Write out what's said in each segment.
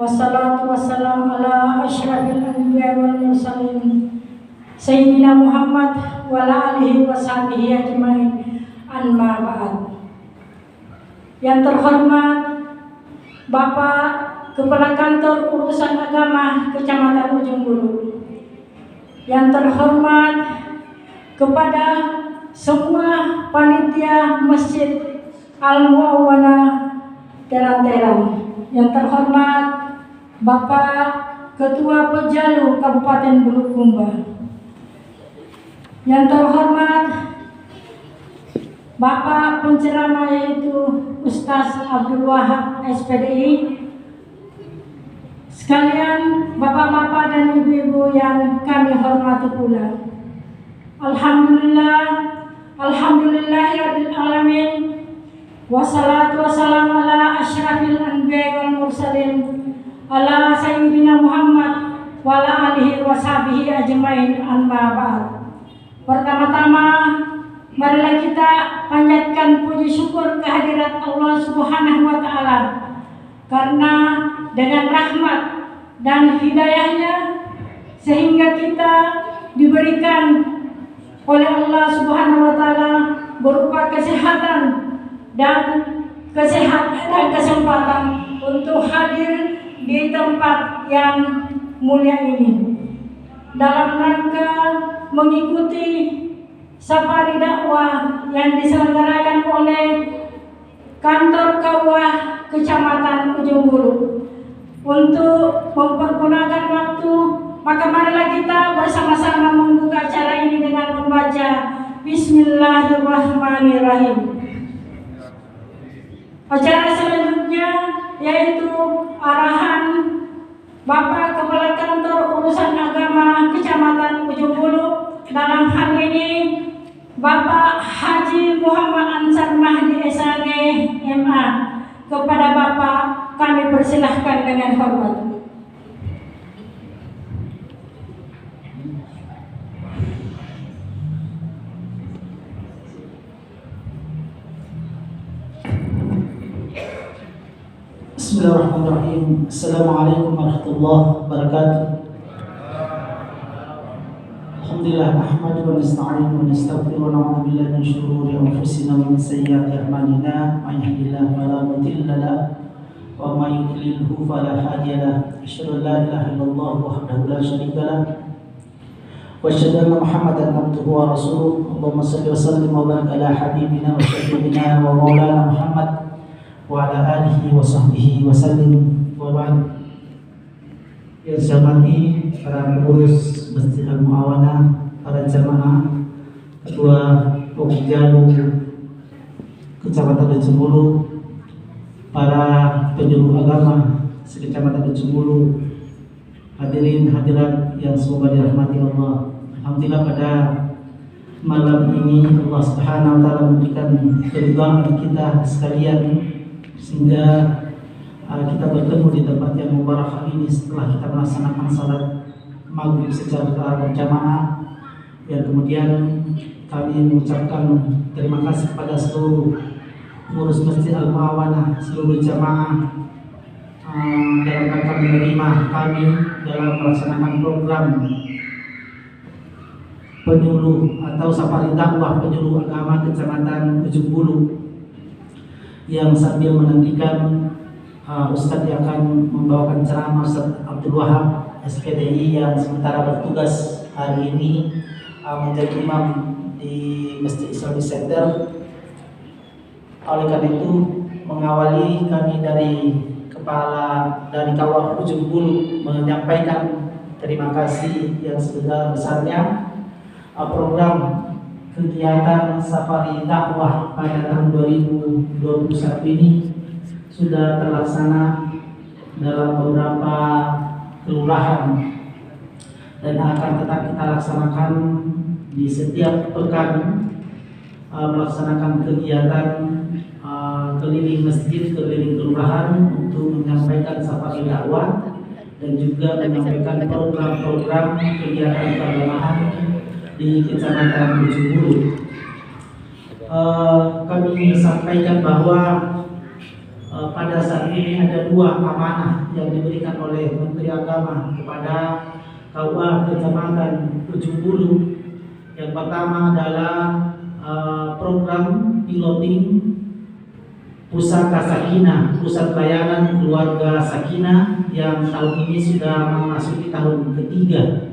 wassalatu wassalamu ala asyrafil anbiya wal mursalin Sayyidina Muhammad wa ala alihi wa sahbihi ajmain. Amma ba'd. Yang terhormat Bapak Kepala Kantor Urusan Agama Kecamatan Ujung Bulu, yang terhormat kepada semua panitia Masjid Al-Muawwanah Terang-Terang, yang terhormat Bapak Ketua Pejalu Kabupaten Bulukumba, yang terhormat Bapak penceramah yaitu Ustaz Abdul Wahab SPDI, sekalian bapak-bapak dan ibu-ibu yang kami hormati pula. Alhamdulillahirabbil alamin. Wassalatu wassalamu ala asyrafil anbiya wal mursalin ala sayyidina Muhammad wa ala alihi wa sahbihi ajmain. Amma ba'd. Pertama-tama marilah kita panjatkan puji syukur kehadirat Allah Subhanahu wa taala, karena dengan rahmat dan hidayahnya sehingga kita diberikan oleh Allah Subhanahu wa taala berupa kesehatan dan kesempatan untuk hadir di tempat yang mulia ini dalam rangka mengikuti safari dakwah yang diselenggarakan oleh Kantor KUA Kecamatan Ujung Bulu. Untuk mempergunakan waktu, maka marilah kita bersama-sama membuka acara ini dengan membaca Bismillahirrahmanirrahim. Acara selanjutnya yaitu arahan Bapak Kepala Kantor Urusan Agama Kecamatan Ujung Bulu, dalam hal ini Bapak Haji Muhammad Ansar Mahdi SAG MA. Kepada Bapak kami persilahkan dengan hormat. Bismillahirrahmanirrahim. Assalamualaikum warahmatullahi wabarakatuh. Alhamdulillah nahmaduhu wa nasta'inuhu wa nastaghfiruhu wa na'udzu billahi min shururi anfusina wa min sayyiati a'malina. May yahdihillahu fala mudilla lahu wa may yudlilhu fala hadiya lahu. Asyhadu an la ilaha illallah wahdahu la syarika lahu wa asyhadu anna Muhammadan abduhu wa rasuluh. Allahumma shalli wa sallim wa barik ala habibina wa syafi'ina wa maulana Muhammad wa ala alihi wa sahbihi wa sallim. Wa ba'd. Yang saya hormati para pengurus Masjid Al-Muawwanah, para jamaah, Ketua Pejalu Kecamatan Ujung Bulu, para penyuluh agama sekecamatan Ujung Bulu, hadirin hadirat yang semoga dirahmati Allah. Alhamdulillah pada malam ini Allah Subhanahu wa taala memberikan keridhaan kita sekalian sehingga kita bertemu di tempat yang mubarak ini setelah kita melaksanakan salat maghrib secara berjamaah, dan kemudian kami mengucapkan terima kasih kepada seluruh pengurus Masjid Al-Muawwanah, seluruh jamaah dalam rangka menerima kami dalam melaksanakan program penyuluh atau safari dakwah penyuluh agama Kecamatan Ujung Bulu, yang sambil menantikan Ustadz yang akan membawakan ceramah, Ustadz Abdul Wahab SPDI yang sementara bertugas hari ini menjadi imam di Masjid Islamic Center. Oleh karena itu, mengawali kami dari KUA Ujung Bulu menyampaikan terima kasih yang sebesar-besarnya. Program kegiatan safari dakwah pada tahun 2021 ini sudah terlaksana dalam beberapa kelurahan dan akan tetap kita laksanakan di setiap pekan, melaksanakan kegiatan keliling masjid, keliling kelurahan untuk menyampaikan safari dakwah dan juga menyampaikan program-program kegiatan keagamaan di Kecamatan Ujung Bulu. Kami sampaikan bahwa pada saat ini ada dua amanah yang diberikan oleh Menteri Agama kepada KUA Kecamatan Ujung Bulu. Yang pertama adalah program piloting Pusaka Sakinah, Pusat Layanan Keluarga Sakinah, yang tahun ini sudah memasuki tahun ketiga.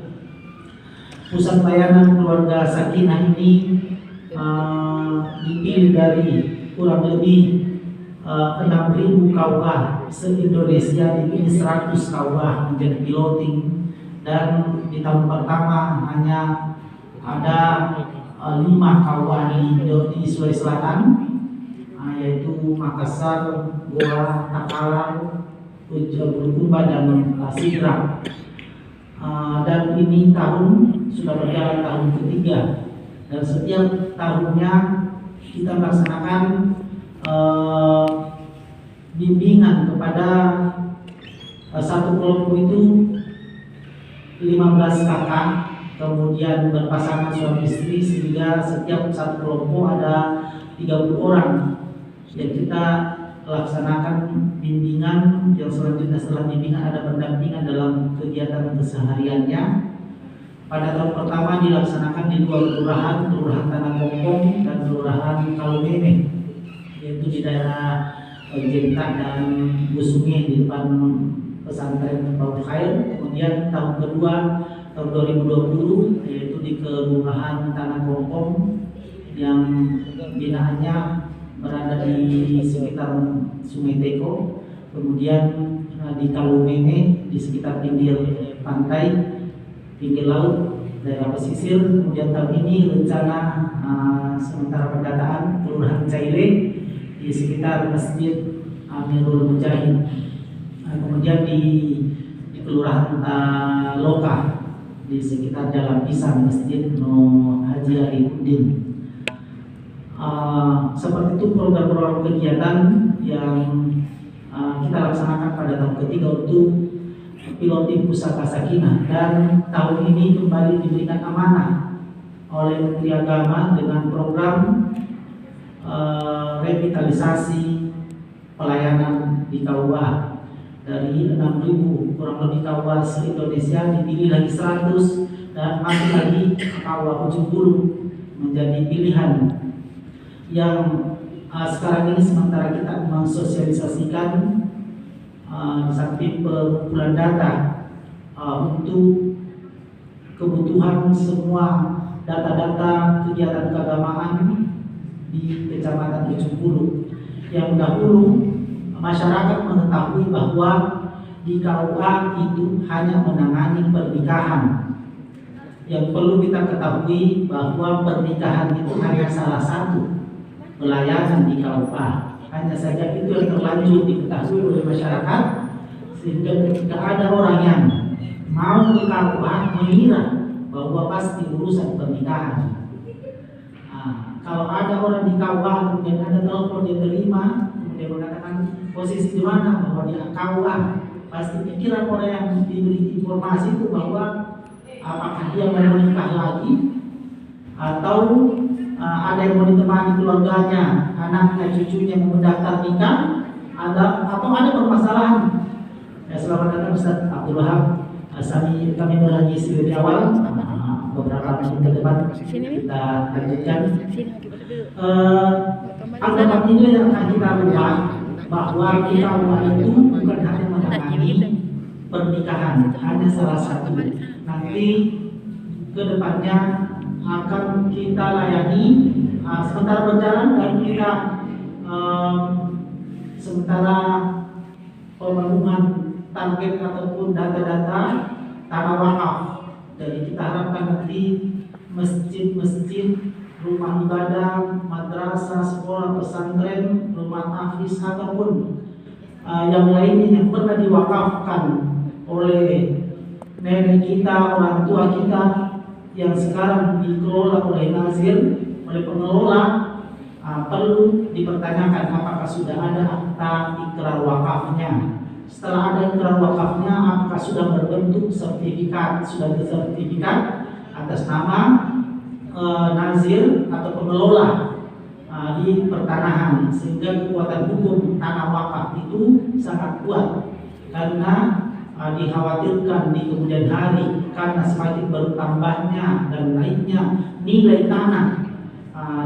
Pusat Layanan Keluarga Sakinah ini dipilih dari kurang lebih 6.000 KUA se-Indonesia, dipilih 100 KUA menjadi piloting, dan di tahun pertama hanya ada 5 KUA di Sulawesi Selatan, yaitu Makassar, Goa, Takalar, Bulukumba, dan Sidrap. Dan ini sudah berjalan tahun ketiga, dan setiap tahunnya kita melaksanakan bimbingan kepada satu kelompok itu 15 kakak, kemudian berpasangan suami istri, sehingga setiap satu kelompok ada 30 orang yang kita laksanakan bimbingan. Yang selanjutnya setelah bimbingan ada pendampingan dalam kegiatan kesehariannya. Pada tahun pertama dilaksanakan di dua kelurahan, Kelurahan Tanah Kongkong dan Kelurahan Kalumeme, yaitu di daerah Jenta dan Busungi di depan pesantren Baul Khair. Kemudian tahun kedua tahun 2020 yaitu di Kelurahan Tanah Kongkong yang binaannya berada di sekitar Sungai Teko. Kemudian di Kalumeme di sekitar pinggir pantai, pinggir laut, daerah pesisir. Kemudian tahun ini rencana sementara pendataan Kelurahan Caile di sekitar Masjid Amirul Mujahid. Kemudian di Kelurahan Loka di sekitar Jalan Pisang, Masjid Haji Aliuddin. Seperti itu program-program kegiatan yang kita laksanakan pada tahun ketiga untuk piloting Pusaka Sakinah. Dan tahun ini kembali diberikan amanah oleh Menteri Agama dengan program revitalisasi pelayanan di KUA. Dari 6.000 kurang lebih KUA se-Indonesia dipilih lagi 100, dan masih lagi KUA Ujung Bulu menjadi pilihan yang sekarang ini sementara kita mensosialisasikan di samping pengumpulan data untuk kebutuhan semua data-data kegiatan keagamaan di Kecamatan Ujung Bulu. Yang dahulu masyarakat mengetahui bahwa di KUA itu hanya menangani pernikahan. Yang perlu kita ketahui bahwa pernikahan itu hanya salah satu pelayanan di KUA. Hanya saja itu yang terlanjur diketahui oleh masyarakat, sehingga ketika ada orang yang mau ke KUA mengira bahwa pasti urusan pernikahan. Kalau ada orang di KUA kemudian ada telepon dia terima, kemudian mengatakan posisi di mana, bahwa di KUA, pasti pikiran orang yang diberi informasi itu bahwa apakah dia mau menikah lagi, atau ada yang mau ditemani keluarganya, anaknya, cucunya mau mendaftar nikah, atau ada permasalahan. Selamat datang Ustaz Abdul Wahab. Kami mulai dari awal, beberapa menit ke depan kita lanjutkan. Anggapan ini yang akan kita ubah, bahwa kita itu bukan hanya menangani pernikahan, hanya salah satu. Nanti ke depannya akan kita layani sementara berjalan, dan kita sementara pemenuhan target ataupun data-data tanah wakaf. Jadi kita harapkan nanti masjid-masjid, rumah ibadah, madrasah, sekolah, pesantren, rumah tahfiz, ataupun yang lainnya yang pernah diwakafkan oleh nenek kita, orang tua kita, yang sekarang dikelola oleh nazir, oleh pengelola, perlu dipertanyakan apakah sudah ada akta ikrar wakafnya. Setelah ada ikrar wakafnya, apakah sudah berbentuk sertifikat, sudah bersertifikat atas nama nazir atau pengelola di pertanahan, sehingga kekuatan hukum tanah wakaf itu sangat kuat karena dikhawatirkan di kemudian hari karena semakin bertambahnya dan naiknya nilai tanah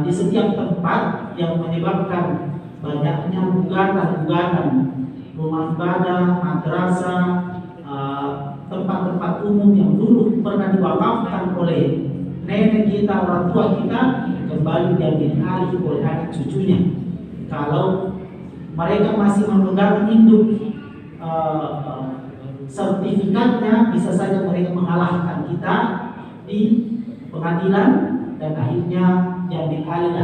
di setiap tempat yang menyebabkan banyaknya gugatan-gugatan rumah ibadah, madrasah, tempat-tempat umum yang dulu pernah diwakafkan oleh nenek kita, orang tua kita, kembali diambil alih oleh anak cucunya. Kalau mereka masih memegang induk sertifikatnya, bisa saja mereka mengalahkan kita di pengadilan dan akhirnya diambil alih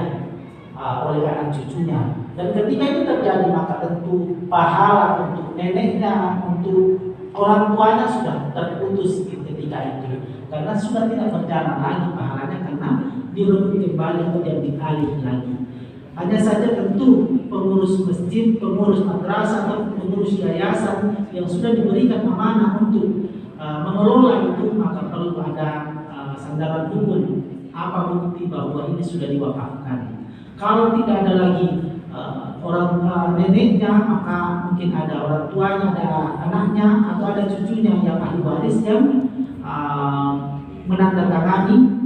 oleh anak cucunya. Dan ketika itu terjadi, maka tentu pahala untuk neneknya, untuk orang tuanya sudah terputus ketika itu, karena sudah tidak berjalan lagi pahalanya karena direbut kembali atau diambil alih lagi. Hanya saja tentu pengurus masjid, pengurus madrasah atau pengurus yayasan yang sudah diberikan amanah untuk mengelola itu, maka perlu ada sandaran hukum. Apa bukti bahwa ini sudah diwakafkan? Kalau tidak ada lagi orang neneknya, maka mungkin ada orang tuanya, ada anaknya, atau ada cucunya yang ahli waris yang menandatangani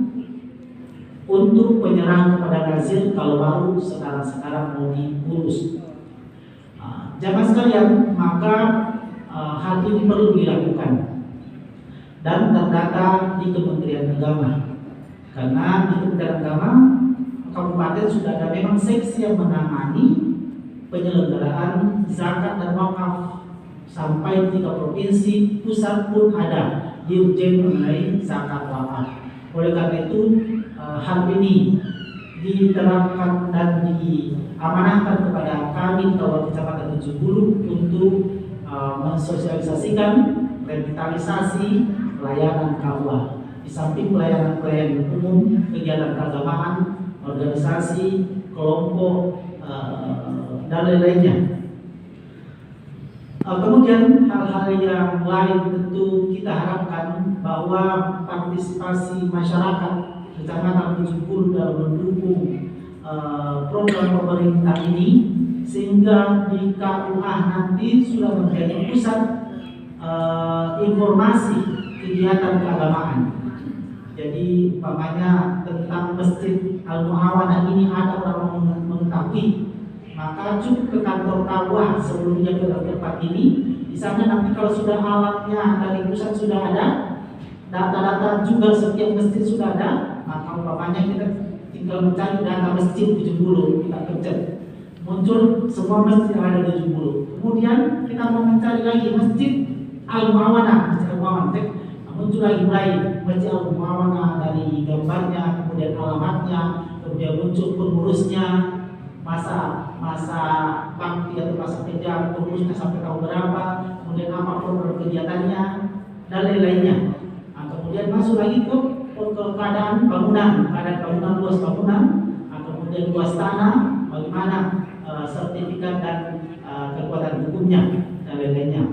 untuk penyerahan kepada nazir kalau baru sekarang mau diurus. Jamaah sekalian, maka hal ini perlu dilakukan dan terdata di Kementerian Agama, karena di Kementerian Agama kabupaten sudah ada memang seksi yang menangani penyelenggaraan zakat dan wakaf, sampai 3 provinsi, pusat pun ada dirjen mengenai zakat wakaf. Oleh karena itu hal ini diterapkan dan diamanahkan kepada kami Kawal Kecamatan 70 untuk mensosialisasikan revitalisasi pelayanan KUA. Di samping pelayanan umum, kegiatan keagamaan, organisasi, kelompok, dan lain-lainnya. Kemudian hal-hal yang lain tentu kita harapkan bahwa partisipasi masyarakat Kecamatan 70 dalam mendukung program pemerintah ini, sehingga di KUA nanti sudah menjadi pusat informasi kegiatan keagamaan. Jadi umpamanya tentang Masjid Al-Muawanah ini ada orang mengetahui, maka cukup ke kantor KUA sebelumnya ke tempat ini. Di sana nanti kalau sudah alatnya dari pusat sudah ada, data-data juga setiap masjid sudah ada, maka umpamanya kita tinggal mencari data masjid 70, kita pencet, muncul semua masjid yang ada di 70. Kemudian kita mau mencari lagi Masjid Al-Muawanah, muncul lagi mulai Masjid Al-Muawanah dari gambarnya, kemudian alamatnya, kemudian muncul pengurusnya, masa bakti atau masa kerja pengurusnya sampai tahun berapa, kemudian apa program kegiatannya dan lain-lainnya. Kemudian masuk lagi ke keadaan bangunan, luas bangunan, kemudian luas tanah, bagaimana sertifikat dan kekuatan hukumnya dan lain-lainnya.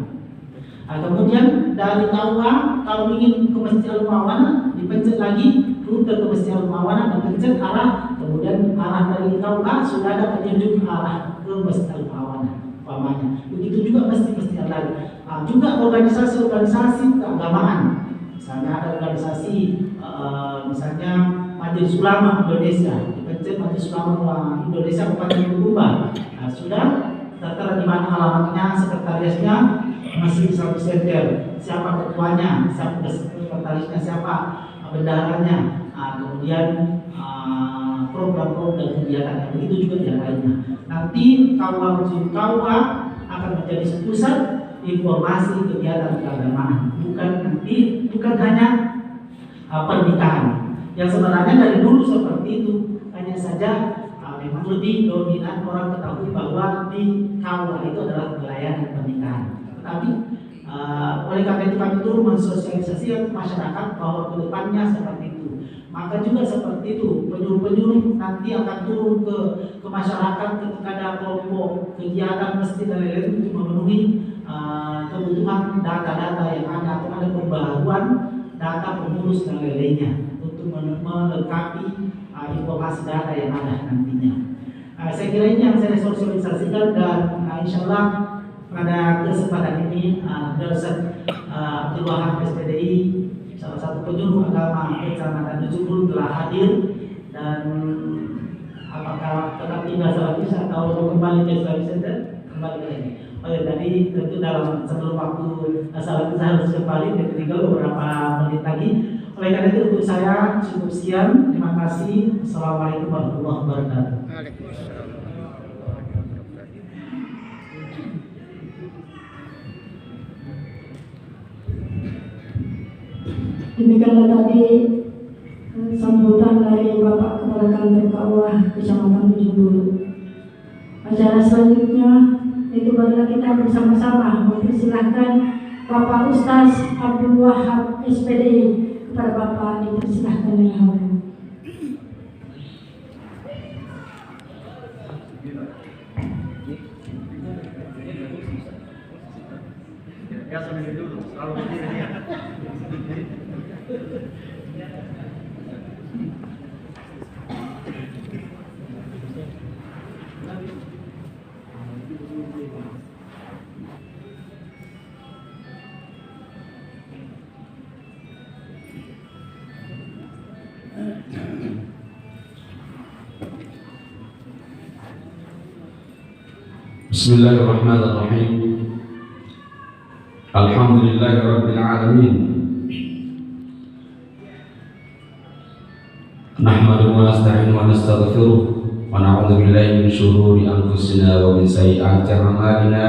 Kemudian dari KUA, kalau ingin ke Masjid Al-Muawanah, dipencet lagi rute ke Masjid Al-Muawanah, dipencet arah, kemudian arah dari KUA sudah ada petunjuk arah ke Masjid Al-Muawanah. Begitu juga masjid-masjid yang lain. Juga organisasi-organisasi keagamaan. Misalnya ada organisasi, misalnya Majelis Ulama Indonesia, dipencet Majelis Ulama Indonesia Kabupaten Bulukumba. Sudah tertera di mana alamatnya, sekretariatnya, masih di satu senter, siapa ketuanya, siapa sekretarisnya, siapa bendaharanya, kemudian program-program kegiatan yang begitu juga yang lainnya. Nanti KUA akan menjadi pusat informasi kegiatan keagamaan, bukan hanya pernikahan yang sebenarnya dari dulu seperti itu, hanya saja memang lebih dominan orang ketahui bahwa di KUA itu adalah pelayanan pernikahan. Tapi oleh karena itu kami turun mensosialisasikan masyarakat bahwa kedepannya seperti itu. Maka juga seperti itu, penyuluh-penyuluh nanti akan turun ke masyarakat ketika ada kelompok kegiatan masjid dan lain-lain untuk memenuhi kebutuhan data-data yang ada, atau ada pembaruan data pengurus dan lain-lainnya untuk melengkapi informasi data yang ada nantinya. Saya kira ini yang saya sosialisasikan, dan insya Allah pada kesempatan ini Ustaz Abdul Wahab SPDI, salah satu penyuluh agama Kecamatan Ujung telah hadir. Dan apakah tetap tinggal salat Isya atau mau kembali ke Islamic Center? Kembali lagi. Oh ya, tadi tentu dalam sebelum waktu salat Isya harus kembali, dan tinggal beberapa menit lagi. Oleh karena itu untuk saya cukup sekian. Terima kasih. Assalamualaikum warahmatullahi wabarakatuh. Demikianlah tadi sambutan dari Bapak Kepala Kantor KUA Kecamatan Ujung Bulu. Acara selanjutnya itu adalah kita bersama-sama mempersilahkan Bapak Ustaz Abdul Wahab SPDI. Kepada Bapak dipersilahkan dengan hormat. Ya, sambil dulu, selalu berdiri ya. Bismillahirrahmanirrahim. Alhamdulillahirabbil alamin. Nahmaduhu wa nasta'inuhu wa nastaghfiruh wa na'udzu billahi min shururi anfusina wa min sayyiati a'malina.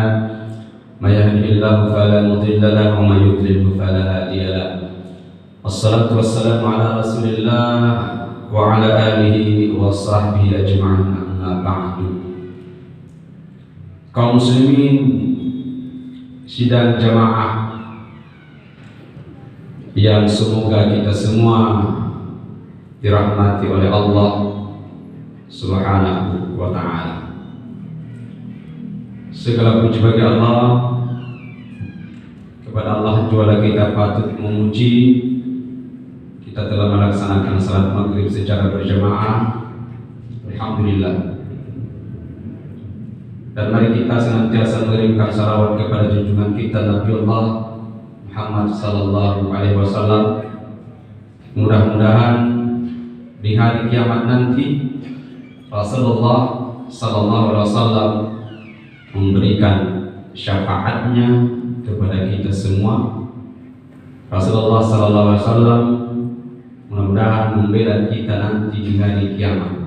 May yahdihillahu fala mudilla lahu wa may yudlilhu fala hadiya lahu. Wassalatu wassalamu ala Rasulillah wa ala alihi wa sahbihi ajma'in, amma ba'du. Kaum muslimin sidang jamaah yang semoga kita semua dirahmati oleh Allah Subhanahu wa ta'ala. Segala puji bagi Allah. Kepada Allah juala kita patut memuji. Kita telah melaksanakan salat maghrib secara berjamaah, alhamdulillah. Dan mari kita senantiasa mengirimkan salawat kepada junjungan kita Nabiullah Muhammad sallallahu alaihi wasallam. Mudah-mudahan di hari kiamat nanti Rasulullah sallallahu alaihi wasallam memberikan syafaatnya kepada kita semua. Rasulullah sallallahu alaihi wasallam mudah-mudahan membela kita nanti di hari kiamat.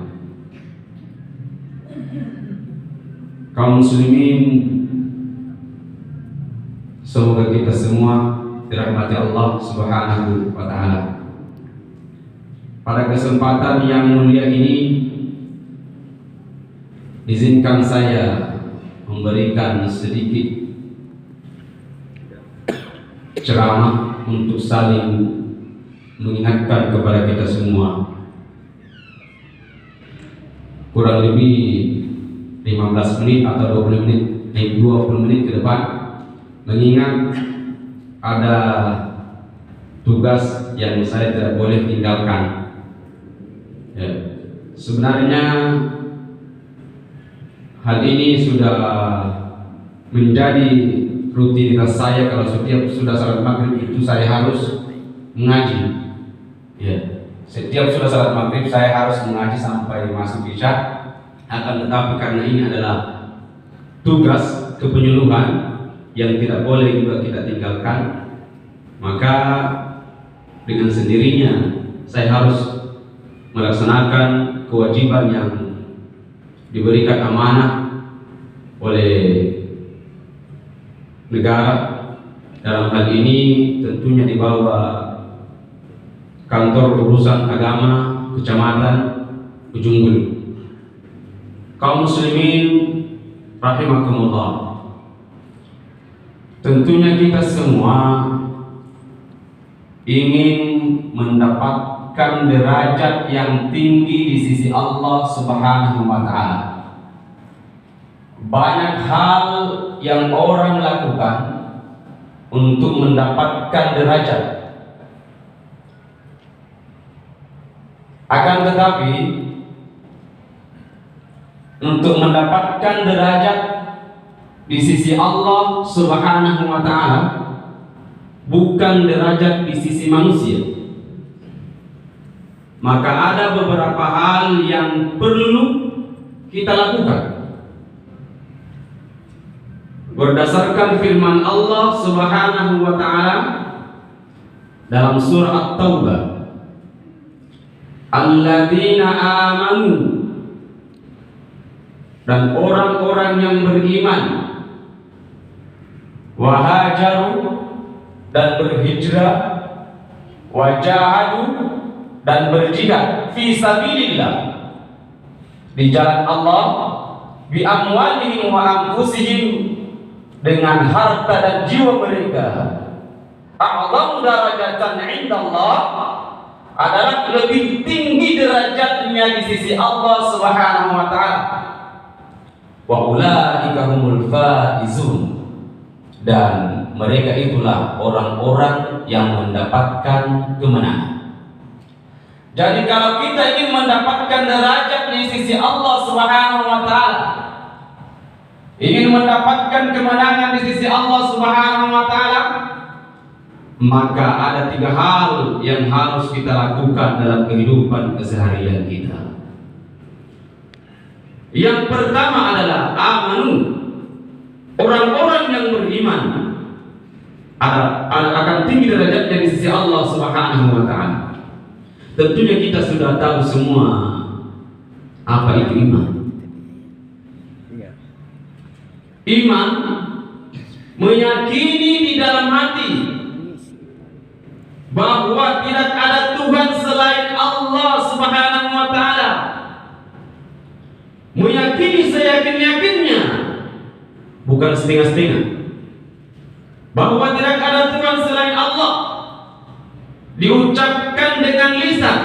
Kaum muslimin, semoga kita semua dirahmati Allah Subhanahu wa ta'ala. Pada kesempatan yang mulia ini, izinkan saya memberikan sedikit ceramah untuk saling mengingatkan kepada kita semua. Kurang lebih 15 menit atau 20 menit ke depan, mengingat ada tugas yang saya tidak boleh tinggalkan. Ya. Sebenarnya hal ini sudah menjadi rutinitas saya. Kalau setiap sudah salat maghrib itu saya harus mengaji. Ya. Setiap sudah salat maghrib saya harus mengaji sampai masuk isya. Akan tetapi karena ini adalah tugas kepenyuluhan yang tidak boleh juga kita tinggalkan, maka dengan sendirinya saya harus melaksanakan kewajiban yang diberikan amanah oleh negara. Dalam hal ini tentunya di bawah Kantor Urusan Agama Kecamatan Ujung Bulu. Kaum muslimin rahimakumullah, tentunya kita semua ingin mendapatkan derajat yang tinggi di sisi Allah Subhanahu wa ta'ala. Banyak hal yang orang lakukan untuk mendapatkan derajat, akan tetapi untuk mendapatkan derajat di sisi Allah Subhanahu wa taala, bukan derajat di sisi manusia. Maka ada beberapa hal yang perlu kita lakukan. Berdasarkan firman Allah Subhanahu wa taala dalam surah At-Taubah, alladzina amanu, dan orang-orang yang beriman, wahajaru, dan berhijrah, wajahadu, dan berjihad fi sabilillah, di jalan Allah, bi amwalihim wa anfusihim, dengan harta dan jiwa mereka. A'zamu darajatan indallah, adalah lebih tinggi derajatnya di sisi Allah Subhanahu wa taala. Wa ulaika humul faizun, dan mereka itulah orang-orang yang mendapatkan kemenangan. Jadi kalau kita ingin mendapatkan derajat di sisi Allah Subhanahu wa taala, ingin mendapatkan kemenangan di sisi Allah Subhanahu wa taala, maka ada 3 hal yang harus kita lakukan dalam kehidupan keseharian kita. Yang pertama adalah amanu, orang-orang yang beriman akan tinggi derajatnya di sisi Allah Subhanahu wa taala. Tentunya kita sudah tahu semua apa itu iman. Iman meyakini di dalam hati bahwa tidak ada Tuhan selain Allah Subhanahu wa taala. Meyakini seyakin-yakinnya, bukan setengah-setengah, bahwa tidak ada Tuhan selain Allah, diucapkan dengan lisan,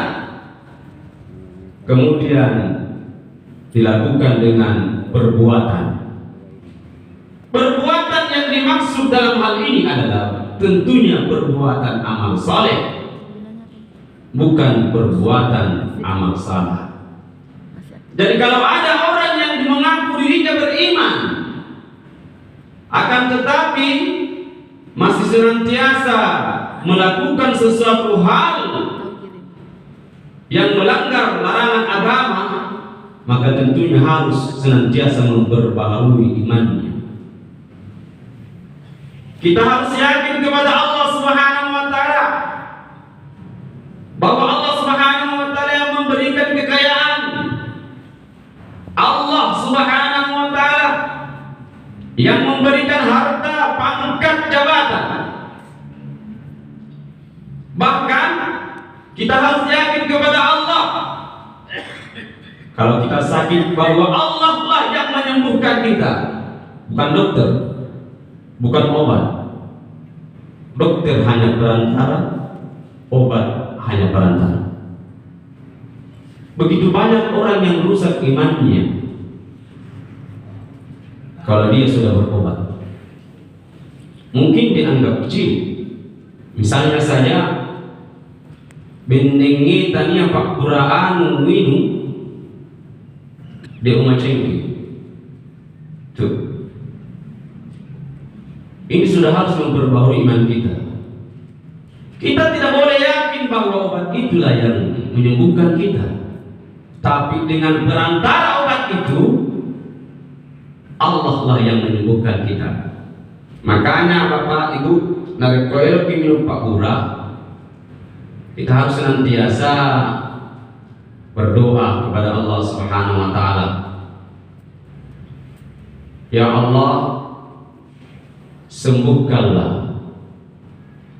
kemudian dilakukan dengan perbuatan. Perbuatan yang dimaksud dalam hal ini adalah tentunya perbuatan amal saleh, bukan perbuatan amal salah. Jadi kalau ada orang yang mengaku dirinya beriman, akan tetapi masih senantiasa melakukan sesuatu hal yang melanggar larangan agama, maka tentunya harus senantiasa memperbaharui imannya. Kita harus yakin kepada Allah Subhanahu wa taala bahwa Allah Subhanahu wa taala yang memberikan kekayaan. Allah Subhanahu wa taala yang memberikan harta, pangkat, jabatan. Bahkan kita harus yakin kepada Allah. Kalau kita sakit, bahwa Allah lah yang menyembuhkan kita, bukan dokter, bukan obat. Dokter hanya perantara, obat hanya perantara. Begitu banyak orang yang rusak imannya kalau dia sudah berobat. Mungkin dianggap kecil. Misalnya saja bendengi tania pak puraan winu di rumah cengki. Tuh. Ini sudah harus memperbaharui iman kita. Kita tidak boleh yakin bahwa obat itulah yang menyembuhkan kita. Tapi dengan perantara obat itu, Allah lah yang menyembuhkan kita. Makanya Bapak Ibu narik koel minum Pak Pura, kita harus senantiasa berdoa kepada Allah Subhanahu wa taala. Ya Allah, sembuhkanlah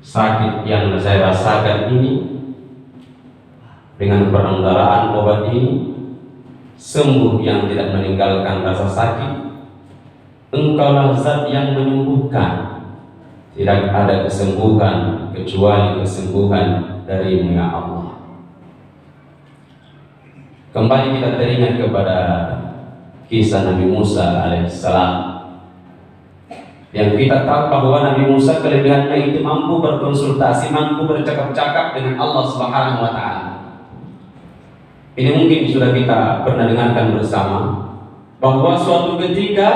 sakit yang saya rasakan ini dengan perantaraan obat ini. Sembuh yang tidak meninggalkan rasa sakit. Engkaulah zat yang menyembuhkan. Tidak ada kesembuhan kecuali kesembuhan dari-Mu ya Allah. Kembali kita teringat kepada kisah Nabi Musa alaihissalam, yang kita tahu bahwa Nabi Musa kelebihannya itu mampu berkonsultasi, mampu bercakap-cakap dengan Allah Subhanahu wa taala. Ini mungkin sudah kita pernah dengarkan bersama bahwa suatu ketika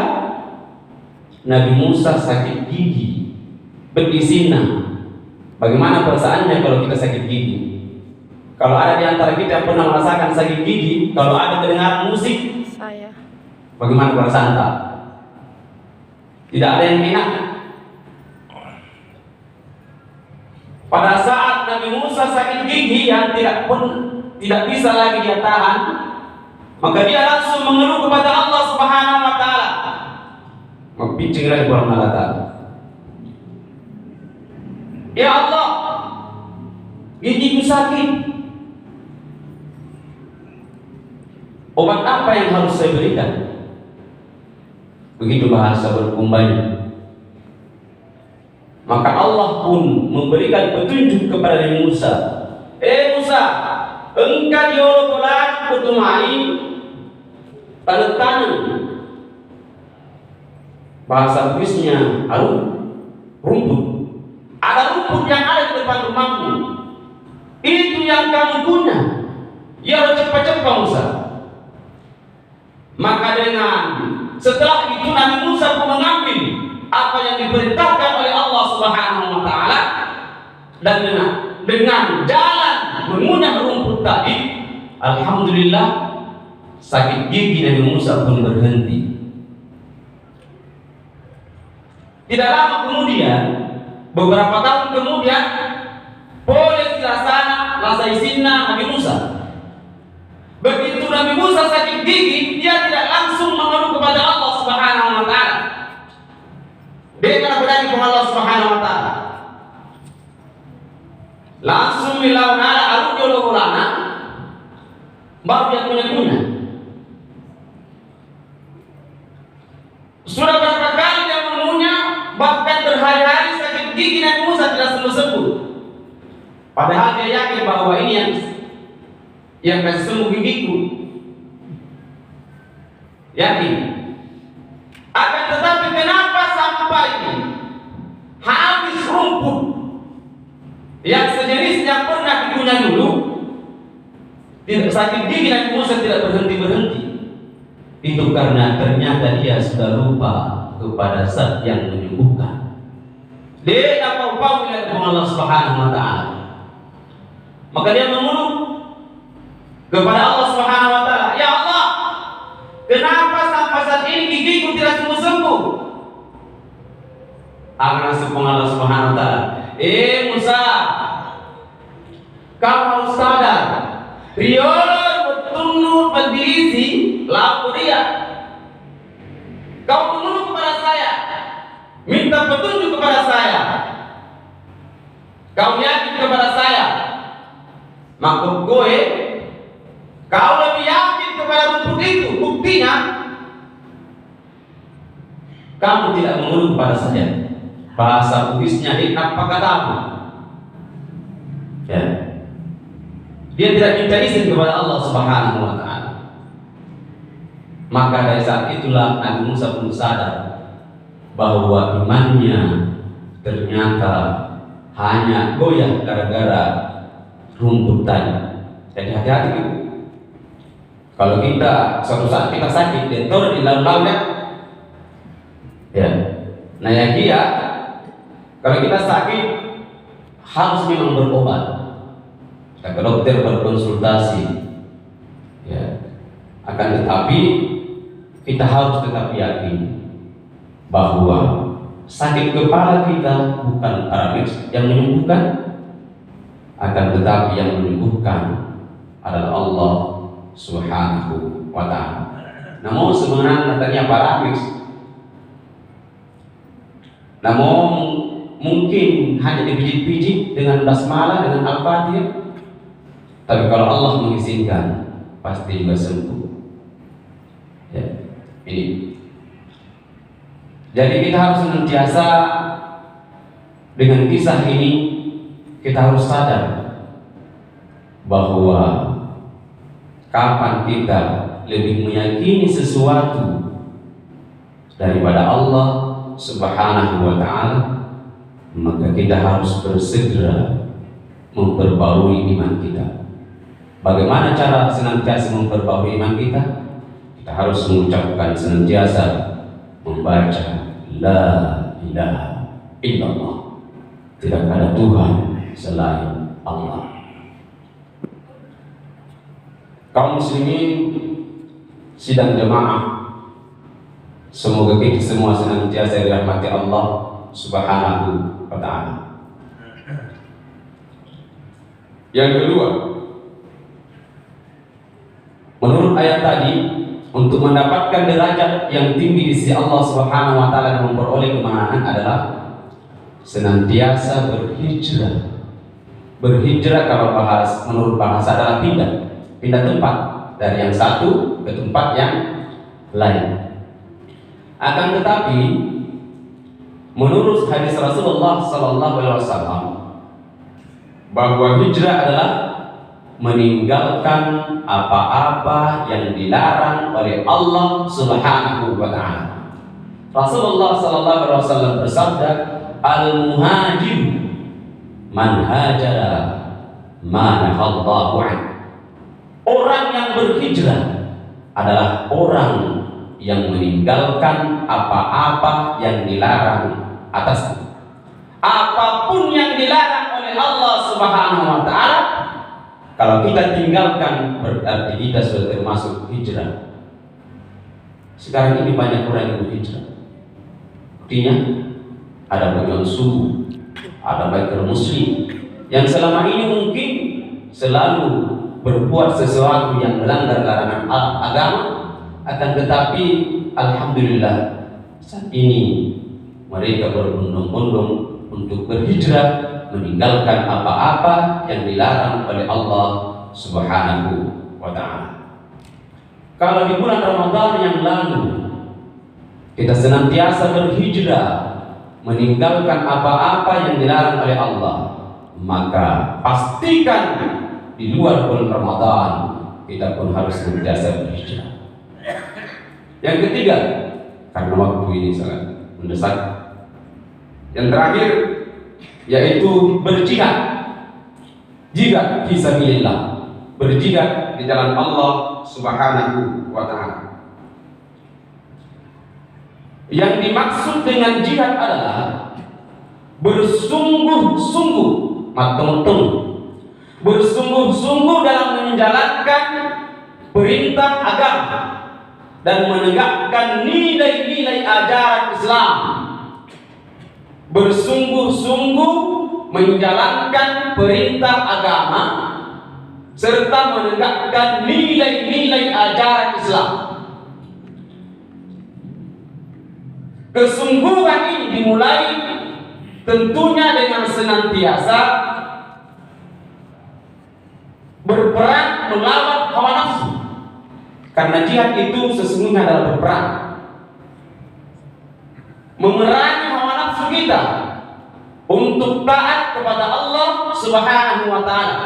Nabi Musa sakit gigi, betisina. Bagaimana perasaannya kalau kita sakit gigi? Kalau ada di antara kita yang pernah merasakan sakit gigi, kalau ada kedengaran musik, Saya. bagaimana perasaan tak? Tidak ada yang enak. Pada saat Nabi Musa sakit gigi yang tidak bisa lagi dia tahan, maka dia langsung mengeluh kepada Allah Subhanahu wa taala. Membincang lagi orang malata. Ya Allah, gigiku sakit. Obat apa yang harus saya berikan? Begitu bahasa berkumbanya. Maka Allah pun memberikan petunjuk kepada Nabi Musa. Musa, engkau diolok-olok kutumai tanah-tanah. Bahasa Bugisnya rumput. Ada rumput yang ada di depan rumahmu. Itu yang kamu punya. Ya cepat-cepat Musa. Maka setelah itu Nabi Musa pun mengambil apa yang diperintahkan oleh Allah Subhanahu wa taala dan dengan jalan mengunyah rumput tadi, alhamdulillah sakit gigi Nabi Musa pun berhenti. Tidak lama kemudian, beberapa tahun kemudian, boleh lasai sinna Nabi Musa. Begitu Nabi Musa sakit gigi, dia tidak langsung mengeluh kepada Allah Subhanahu wa taala. Dia akan berani kepada Allah Subhanahu wa taala. Langsung milauna arujul ulana baru dia punya. Sudah berapa kali dia mengunyah, bahkan berhari-hari sakit gigi Nabi Musa tidak sembuh-sembuh. Padahal dia yakin bahwa ini yang kasih sembuh gigiku. Yakin. Akan tetapi kenapa sampai habis rumput yang sejenis yang pernah digunakan dulu, tidak sakit gigi Nabi Musa tidak berhenti. Itu karena ternyata dia sudah lupa kepada zat yang menyembuhkan. Dia dapat upah melihat Allah Subhanahu wa taala. Maka dia mengeluh kepada Allah Subhanahu wa taala, "Ya Allah, kenapa sampai saat ini gigiku tidak sembuh-sembuh?" Akan respon Allah Subhanahu wa taala, Musa, kau harus sadar, riolor betunur berdirisi laku dia. Kau mengeluh kepada saya, minta petunjuk kepada saya, kau yakin kepada saya, maka kau lebih yakin kepada rumput itu. Buktinya kamu tidak mengeluh kepada saya. Bahasa Bugisnya apa katamu? Ya. Dia tidak minta izin kepada Allah Subhanahu wa taala. Maka dari saat itulah Nabi Musa pun sadar bahwa imannya ternyata hanya goyah gara-gara rumput tadi. Jadi hati-hati gitu. Kalau kita suatu saat kita sakit, dia taruh di laut ya. Nah ya dia, kalau kita sakit harus memang berobat. Kita ke dokter berkonsultasi. Ya. Akan tetapi kita harus tetap yakin bahwa sakit kepala kita bukan paramedik yang menyembuhkan, akan tetapi yang menyembuhkan adalah Allah Subhanahu wa ta'ala. Namun sebenarnya katanya paramedik, namun mungkin hanya dipijit-pijit dengan basmalah, dengan al-fatihah, tapi kalau Allah mengizinkan pasti juga sembuh. Ya, ini. Jadi kita harus senantiasa dengan kisah ini, kita harus sadar bahwa kapan kita lebih meyakini sesuatu daripada Allah Subhanahu wa ta'ala, maka kita harus bersegera memperbarui iman kita. Bagaimana cara senantiasa memperbarui iman kita? Kita kita harus mengucapkan senantiasa membaca la ilaha illallah, tidak ada Tuhan selain Allah. Kaum muslimin sidang jemaah, semoga kita semua senantiasa dirahmati Allah Subhanahu wa ta'ala. Yang kedua, menurut ayat tadi, untuk mendapatkan derajat yang tinggi di sisi Allah Subhanahu wa ta'ala dan memperoleh kemenangan adalah senantiasa berhijrah. Berhijrah kalau menurut bahasa adalah pindah tempat dari yang satu ke tempat yang lain. Akan tetapi menurut hadis Rasulullah SAW bahwa hijrah adalah meninggalkan apa-apa yang dilarang oleh Allah Subhanahu wa ta'ala. Rasulullah SAW bersabda, al-muhajir man hajara ma nahallahu an. Orang yang berhijrah adalah orang yang meninggalkan apa-apa yang dilarang atasnya. Apapun yang dilarang oleh Allah Subhanahu wa ta'ala, kalau kita tinggalkan berarti kita sudah termasuk hijrah. Sekarang ini banyak orang yang berhijrah. Artinya ada bagian suku, ada bagian muslim yang selama ini mungkin selalu berbuat sesuatu yang melanggar larangan agama, akan tetapi alhamdulillah saat ini mereka berbondong-bondong untuk berhijrah, meninggalkan apa-apa yang dilarang oleh Allah Subhanahu wa ta'ala. Kalau di bulan Ramadan yang lalu kita senantiasa berhijrah, meninggalkan apa-apa yang dilarang oleh Allah, maka pastikan di luar bulan Ramadan kita pun harus senantiasa berhijrah. Yang ketiga, karena waktu ini sangat mendesak, yang terakhir yaitu berjihad. Jihad fisabilillah, berjihad di jalan Allah Subhanahu wa ta'ala. Yang dimaksud dengan jihad adalah bersungguh-sungguh, bersungguh-sungguh dalam menjalankan perintah agama dan menegakkan nilai-nilai ajaran Islam. Bersungguh-sungguh menjalankan perintah agama serta menegakkan nilai-nilai ajaran Islam. Kesungguhan ini dimulai tentunya dengan senantiasa berperang melawan hawa nafsu, karena jihad itu sesungguhnya adalah berperang, memerangi hawa nafsu kita untuk taat kepada Allah Subhanahu wa ta'ala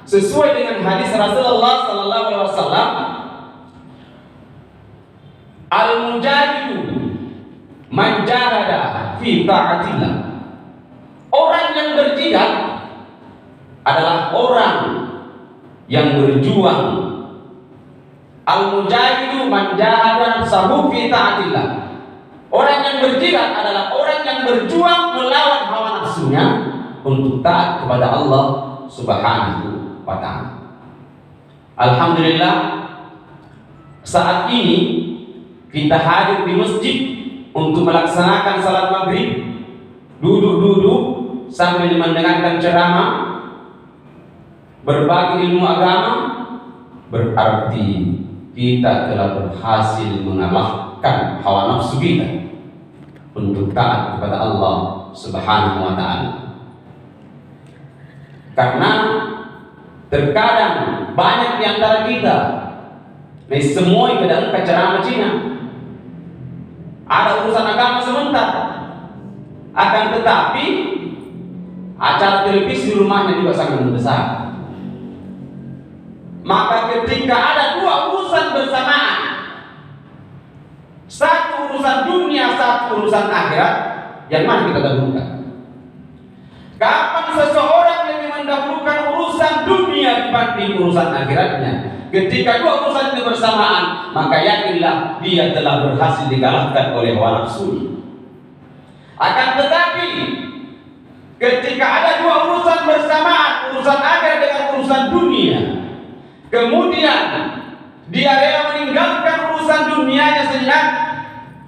sesuai dengan hadis Rasulullah sallallahu alaihi wasallam, al-mujahidu man jahada fi ta'atillah. Orang yang berjihad adalah orang yang berjuang. Al-mujahidu man jahada nafsahu fi ta'atillah. Orang yang berjihad adalah orang yang berjuang melawan hawa nafsunya untuk taat kepada Allah Subhanahu wa ta'ala. Alhamdulillah, saat ini kita hadir di masjid untuk melaksanakan salat maghrib, duduk-duduk sambil mendengarkan ceramah, berbagi ilmu agama, berarti kita telah berhasil mengalahkan hawa nafsu kita untuk taat kepada Allah Subhanahu wa ta'ala. Karena terkadang banyak di antara kita semua kadang ceramah Cina, ada urusan agama sebentar, akan tetapi acara televisi di rumahnya juga sangat besar. Maka ketika ada dua urusan bersamaan, satu urusan dunia, satu urusan akhirat, yang mana kita dahulukan? Kapan seseorang lebih mendahulukan urusan dunia dibanding urusan akhiratnya. Ketika dua urusan itu bersamaan, maka yakinlah dia telah berhasil dikalahkan oleh hawa nafsu. Akan tetapi ketika ada dua urusan bersamaan, urusan akhirat dengan urusan dunia, kemudian dia rela meninggalkan urusan dunianya sejenak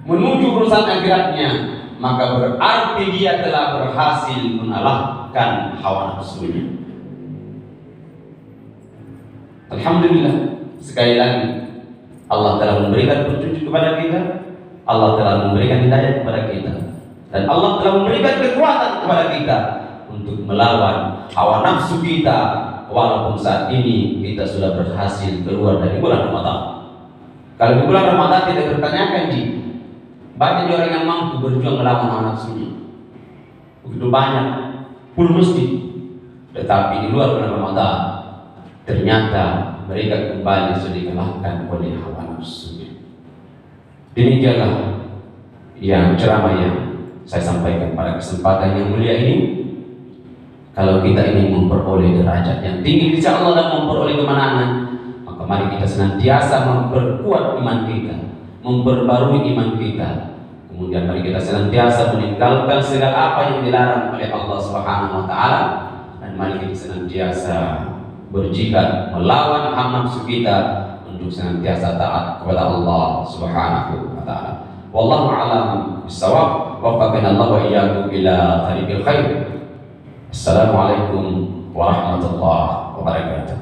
menuju urusan akhiratnya, maka berarti dia telah berhasil mengalahkan hawa nafsunya. Alhamdulillah, sekali lagi Allah telah memberikan petunjuk kepada kita, Allah telah memberikan hidayah kepada kita, dan Allah telah memberikan kekuatan kepada kita untuk melawan hawa nafsu kita. Walaupun saat ini kita sudah berhasil keluar dari bulan Ramadan. Kalau di bulan Ramadan tidak bertanyakan banyak orang yang mampu berjuang melawan hawa nafsunya, begitu banyak full masjid, tetapi di luar bulan Ramadan ternyata mereka kembali sudah dikalahkan oleh hawa nafsunya. Demikianlah yang ceramah yang saya sampaikan pada kesempatan yang mulia ini. Kalau kita ingin memperoleh derajat yang tinggi insya Allah dan memperoleh kemenangan, maka mari kita senantiasa memperkuat iman kita, memperbarui iman kita. Kemudian mari kita senantiasa meninggalkan segala apa yang dilarang oleh Allah Subhanahu wa taala, dan mari kita senantiasa berjihad melawan hawa nafsu kita untuk senantiasa taat kepada Allah Subhanahu wa taala. Wallahu a'lam bissawab. Waffaqana Allah wa iyyakum ila tariqil khair. Assalamualaikum warahmatullahi wabarakatuh.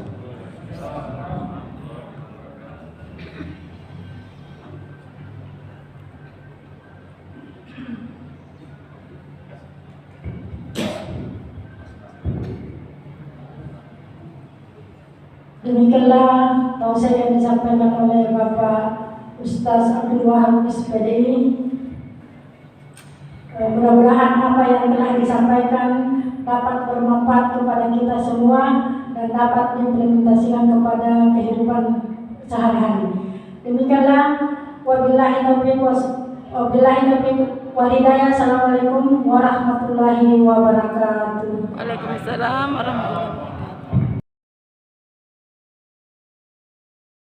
Demikianlah tausiah yang disampaikan oleh Bapak Ustaz Abdul Wahab SPDI. Mudah-mudahan apa yang telah disampaikan dapat bermanfaat kepada kita semua dan dapat diimplementasikan kepada kehidupan sehari-hari. Demikianlah, wabillahi taufiq wal hidayah. Assalamualaikum warahmatullahi wabarakatuh. Waalaikumsalam warahmatullahi wabarakatuh.